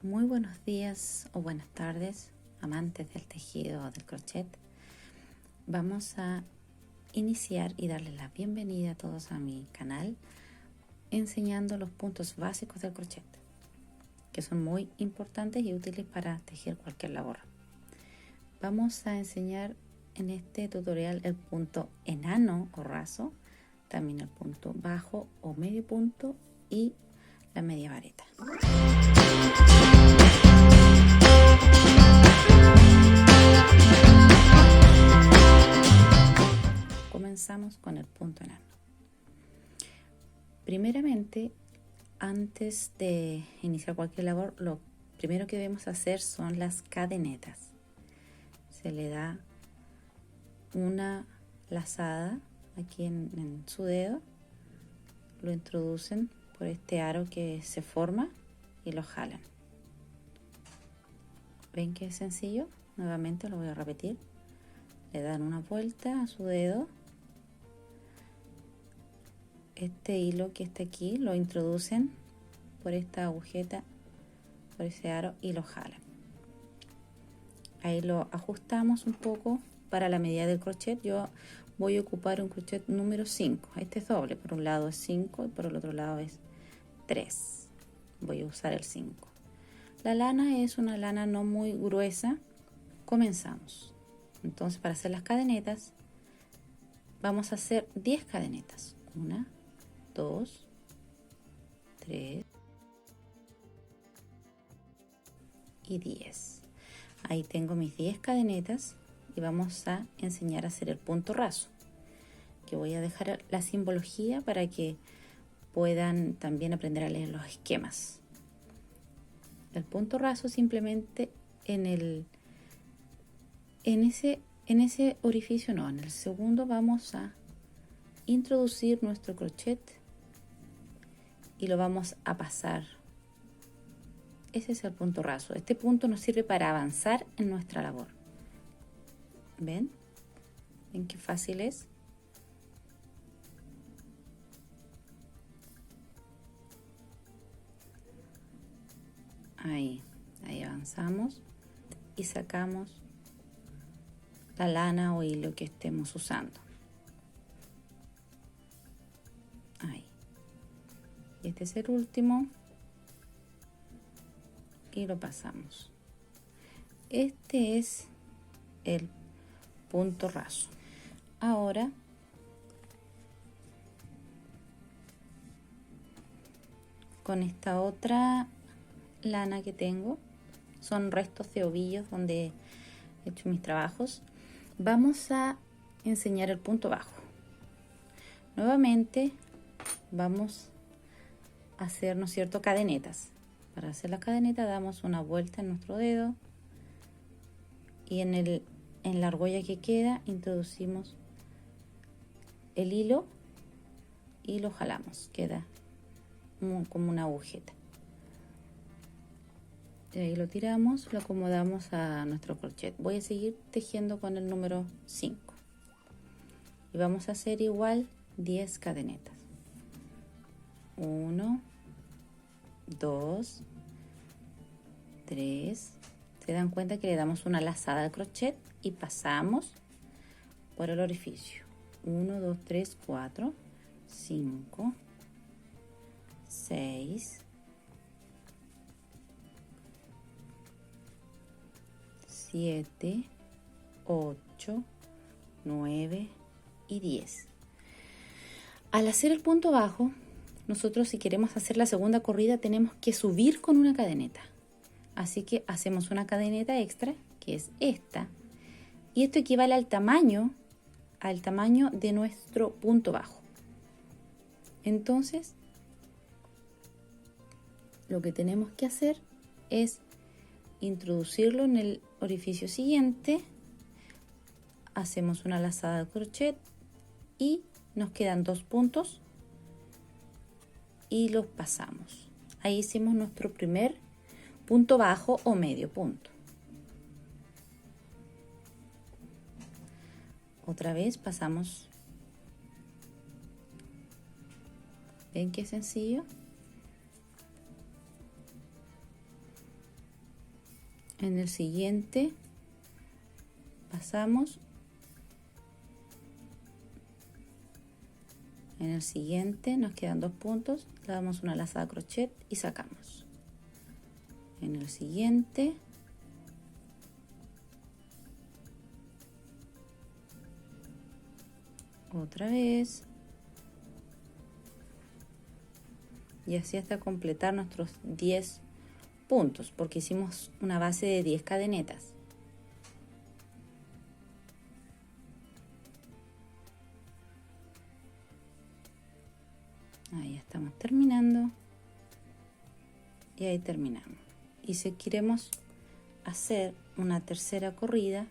Muy buenos días o buenas tardes, amantes del tejido o del crochet. Vamos a iniciar y darles la bienvenida a todos a mi canal, enseñando los puntos básicos del crochet, que son muy importantes y útiles para tejer cualquier labor. Vamos a enseñar en este tutorial el punto enano o raso, también el punto bajo o medio punto y la media vareta. Comenzamos con el punto enano. Primeramente, antes de iniciar cualquier labor, lo primero que debemos hacer son las cadenetas. Se le da una lazada aquí en su dedo, lo introducen por este aro que se forma y lo jalan. ¿Ven que es sencillo? Nuevamente lo voy a repetir. Le dan una vuelta a su dedo. Este hilo que está aquí lo introducen por esta agujeta, por ese aro y lo jalan. Ahí lo ajustamos un poco para la medida del crochet. Yo voy a ocupar un crochet número 5. Este es doble, por un lado es 5 y por el otro lado es 3. Voy a usar el 5. La lana es una lana no muy gruesa. Comenzamos. Entonces, para hacer las cadenetas, vamos a hacer 10 cadenetas. 1, 2, 3 y 10. Ahí tengo mis 10 cadenetas y vamos a enseñar a hacer el punto raso, que voy a dejar la simbología para que puedan también aprender a leer los esquemas. El punto raso simplemente en ese orificio, no, en el segundo vamos a introducir nuestro crochet y lo vamos a pasar. Ese es el punto raso. Este punto nos sirve para avanzar en nuestra labor. ¿Ven? ¿Ven qué fácil es? Ahí avanzamos y sacamos la lana o hilo que estemos usando. Ahí. Este es el último y lo pasamos. Este es el punto raso. Ahora con esta otra lana que tengo, son restos de ovillos donde he hecho mis trabajos, vamos a enseñar el punto bajo. Nuevamente vamos a hacer, ¿no es cierto?, cadenetas. Para hacer la cadeneta damos una vuelta en nuestro dedo y en la argolla que queda introducimos el hilo y lo jalamos, queda como una agujeta. De ahí lo tiramos, lo acomodamos a nuestro crochet. Voy a seguir tejiendo con el número 5 y vamos a hacer igual 10 cadenetas. 1, 2, 3. Se dan cuenta que le damos una lazada al crochet y pasamos por el orificio. 1, 2, 3, 4, 5, 6, 7, 8, 9 y 10. Al hacer el punto bajo, nosotros si queremos hacer la segunda corrida tenemos que subir con una cadeneta. Así que hacemos una cadeneta extra, que es esta. Y esto equivale al tamaño de nuestro punto bajo. Entonces, lo que tenemos que hacer es introducirlo en el orificio siguiente, hacemos una lazada de crochet y nos quedan 2 puntos y los pasamos. Ahí hicimos nuestro primer punto bajo o medio punto. Otra vez pasamos. ¿Ven qué sencillo? En el siguiente pasamos. En el siguiente nos quedan 2 puntos, le damos una lazada crochet y sacamos. En el siguiente otra vez, y así hasta completar nuestros 10 puntos, porque hicimos una base de 10 cadenetas. Ahí estamos terminando y ahí terminamos. Y si queremos hacer una tercera corrida,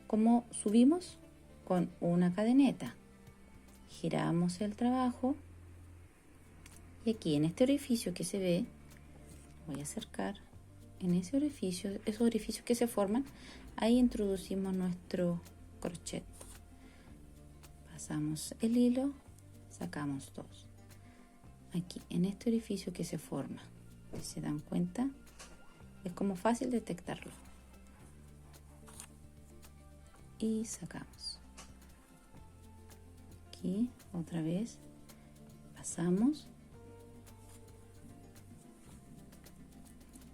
como subimos con una cadeneta, giramos el trabajo y aquí en este orificio que se ve, voy a acercar, en ese orificio, esos orificios que se forman, ahí introducimos nuestro crochet. Pasamos el hilo, sacamos 2. Aquí en este orificio que se forma, si se dan cuenta, es como fácil detectarlo. Y sacamos. Aquí otra vez pasamos.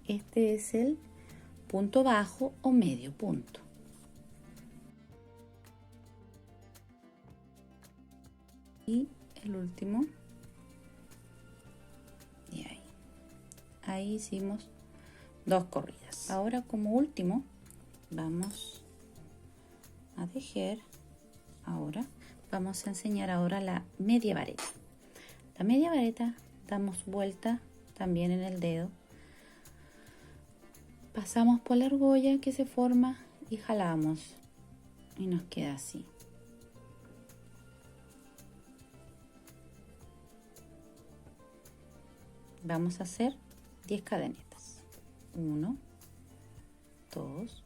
Este es el punto bajo o medio punto. Y el último. Y ahí hicimos 2 corridas. Ahora como último vamos a tejer. Ahora vamos a enseñar ahora la media vareta. La media vareta damos vuelta también en el dedo, pasamos por la argolla que se forma y jalamos y nos queda así. Vamos a hacer 10 cadenetas. 1, 2,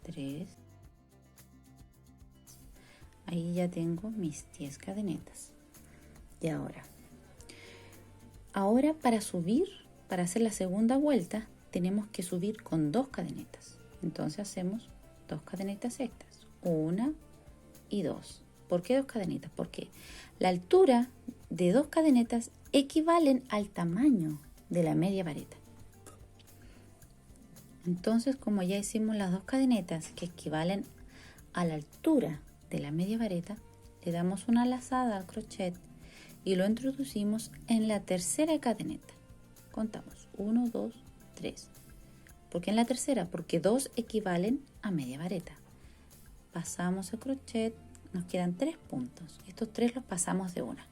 3. Ahí ya tengo mis 10 cadenetas. Y ahora para subir, para hacer la segunda vuelta, tenemos que subir con 2 cadenetas. Entonces hacemos 2 cadenetas extras. 1 y 2. ¿Por qué 2 cadenetas? Porque la altura de 2 cadenetas equivalen al tamaño de la media vareta. Entonces, como ya hicimos las 2 cadenetas que equivalen a la altura de la media vareta, le damos una lazada al crochet y lo introducimos en la tercera cadeneta. Contamos 1, 2, 3. ¿Por qué en la tercera? Porque 2 equivalen a media vareta. Pasamos el crochet, nos quedan 3 puntos. Estos 3 los pasamos de una.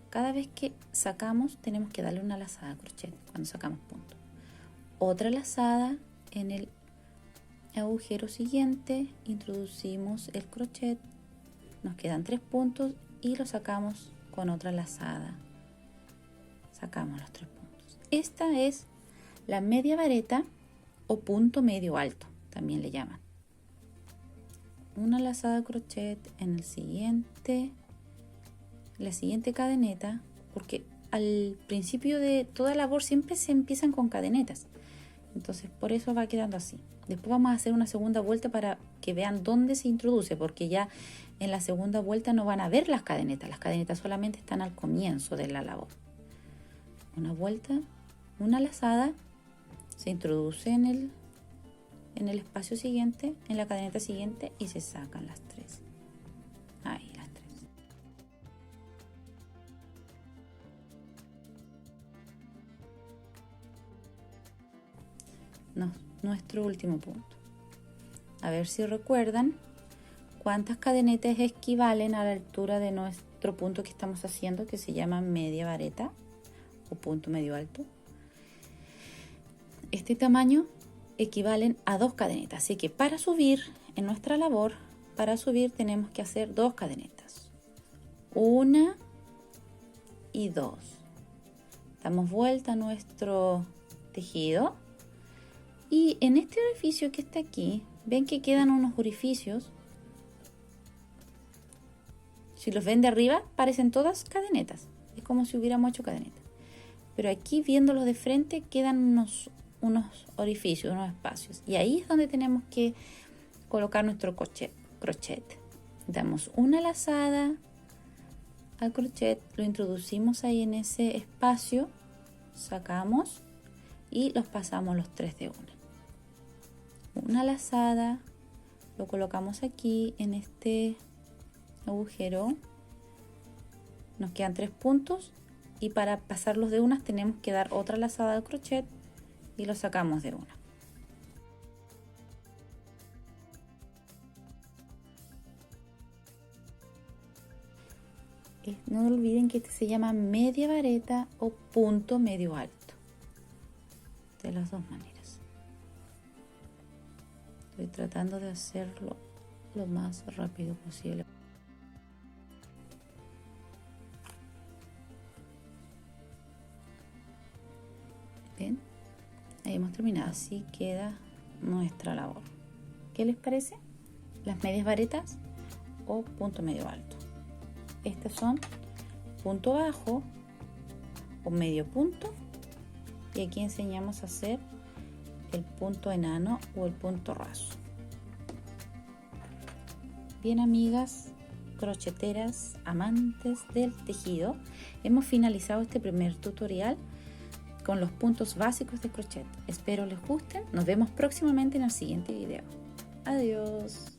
Cada vez que sacamos tenemos que darle una lazada al crochet cuando sacamos puntos. Otra lazada en el agujero siguiente, introducimos el crochet, nos quedan 3 puntos y lo sacamos con otra lazada. Sacamos los 3 puntos. Esta es la media vareta o punto medio alto, también le llaman. Una lazada de crochet en el siguiente, la siguiente cadeneta, porque al principio de toda labor siempre se empiezan con cadenetas, entonces por eso va quedando así. Después vamos a hacer una segunda vuelta para que vean dónde se introduce, porque ya en la segunda vuelta no van a ver las cadenetas solamente están al comienzo de la labor. Una vuelta, una lazada, se introduce en el espacio siguiente, en la cadeneta siguiente, y se sacan las 3. Ahí las 3. No, nuestro último punto. A ver si recuerdan cuántas cadenetas equivalen a la altura de nuestro punto que estamos haciendo, que se llama media vareta o punto medio alto. Este tamaño equivalen a 2 cadenetas, así que para subir en nuestra labor, para subir tenemos que hacer 2 cadenetas, 1 y 2. Damos vuelta a nuestro tejido y en este orificio que está aquí, ven que quedan unos orificios. Si los ven de arriba, parecen todas cadenetas, es como si hubiéramos hecho cadenetas, pero aquí viéndolos de frente quedan unos unos orificios, unos espacios. Y ahí es donde tenemos que colocar nuestro crochet. Damos una lazada al crochet, lo introducimos ahí en ese espacio, sacamos y los pasamos los 3 de una lazada, lo colocamos aquí en este agujero, nos quedan 3 puntos y para pasarlos de unas tenemos que dar otra lazada al crochet y lo sacamos de una. No olviden que este se llama media vareta o punto medio alto, de las dos maneras. Estoy tratando de hacerlo lo más rápido posible. ¿Ven? Ahí hemos terminado. Así queda nuestra labor. ¿Qué les parece? Las medias varetas o punto medio alto. Estas son punto bajo o medio punto, y aquí enseñamos a hacer el punto enano o el punto raso. Bien, amigas crocheteras, amantes del tejido, hemos finalizado este primer tutorial con los puntos básicos de crochet. Espero les gusten. Nos vemos próximamente en el siguiente video. Adiós.